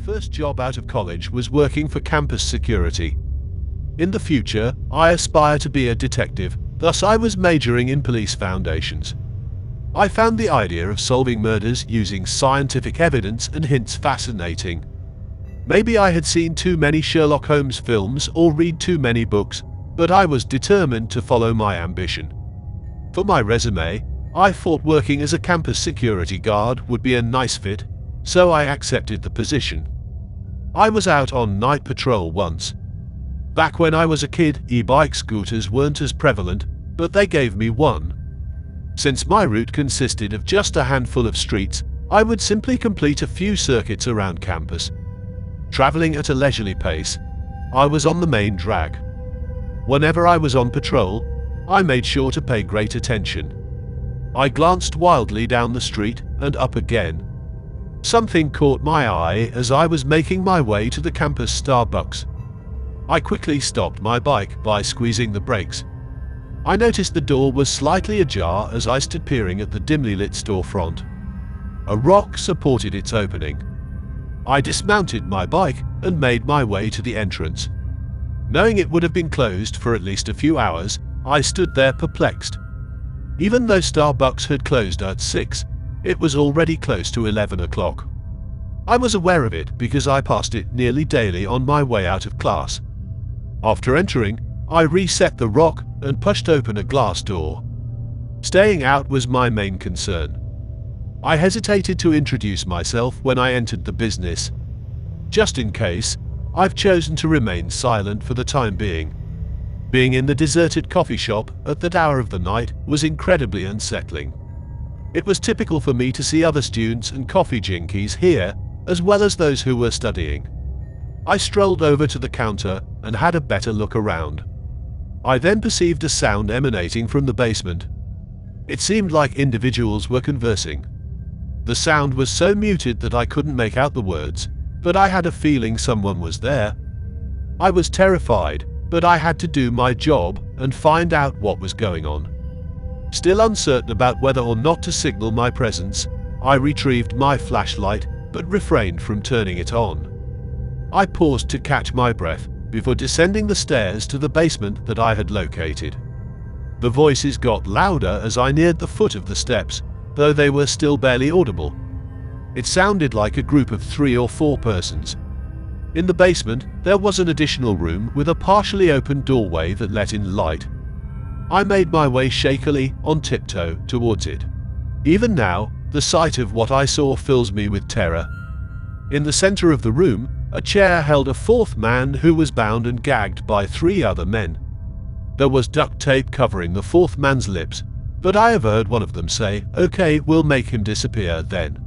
first job out of college was working for campus security. In the future, I aspire to be a detective, thus I was majoring in police foundations. I found the idea of solving murders using scientific evidence and hints fascinating. Maybe I had seen too many Sherlock Holmes films or read too many books, but I was determined to follow my ambition. For my resume, I thought working as a campus security guard would be a nice fit, so I accepted the position. I was out on night patrol once. Back when I was a kid, e-bike scooters weren't as prevalent, but they gave me one. Since my route consisted of just a handful of streets, I would simply complete a few circuits around campus. Traveling at a leisurely pace, I was on the main drag. Whenever I was on patrol, I made sure to pay great attention. I glanced wildly down the street and up again. Something caught my eye as I was making my way to the campus Starbucks. I quickly stopped my bike by squeezing the brakes. I noticed the door was slightly ajar as I stood peering at the dimly lit storefront. A rock supported its opening. I dismounted my bike and made my way to the entrance. Knowing it would have been closed for at least a few hours, I stood there perplexed. Even though Starbucks had closed at 6, it was already close to 11 o'clock. I was aware of it because I passed it nearly daily on my way out of class. After entering, I reset the rock and pushed open a glass door. Staying out was my main concern. I hesitated to introduce myself when I entered the business. Just in case, I've chosen to remain silent for the time being. Being in the deserted coffee shop at that hour of the night was incredibly unsettling. It was typical for me to see other students and coffee junkies here, as well as those who were studying. I strolled over to the counter and had a better look around. I then perceived a sound emanating from the basement. It seemed like individuals were conversing. The sound was so muted that I couldn't make out the words, but I had a feeling someone was there. I was terrified, but I had to do my job and find out what was going on. Still uncertain about whether or not to signal my presence, I retrieved my flashlight but refrained from turning it on. I paused to catch my breath before descending the stairs to the basement that I had located. The voices got louder as I neared the foot of the steps, though they were still barely audible. It sounded like a group of 3 or 4 persons. In the basement, there was an additional room with a partially open doorway that let in light. I made my way shakily, on tiptoe, towards it. Even now, the sight of what I saw fills me with terror. In the center of the room, a chair held a 4th man who was bound and gagged by 3 other men. There was duct tape covering the 4th man's lips, but I heard one of them say, "Okay, we'll make him disappear then."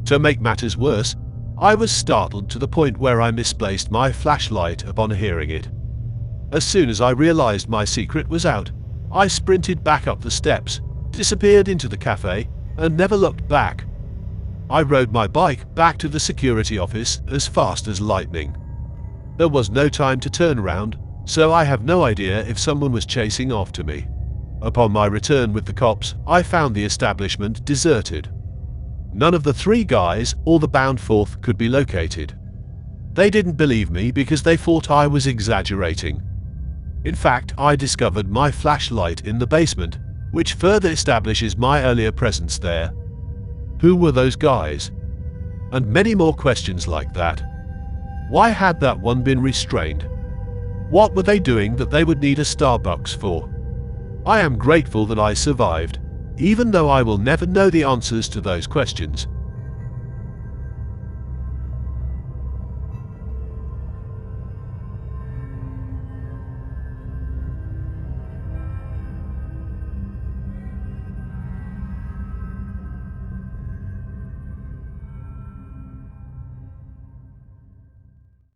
To make matters worse, I was startled to the point where I misplaced my flashlight upon hearing it. As soon as I realized my secret was out, I sprinted back up the steps, disappeared into the cafe, and never looked back. I rode my bike back to the security office as fast as lightning. There was no time to turn around, so I have no idea if someone was chasing after me. Upon my return with the cops, I found the establishment deserted. None of the 3 guys or the bound 4th could be located. They didn't believe me because they thought I was exaggerating. In fact, I discovered my flashlight in the basement, which further establishes my earlier presence there. Who were those guys? And many more questions like that. Why had that one been restrained? What were they doing that they would need a Starbucks for? I am grateful that I survived, even though I will never know the answers to those questions.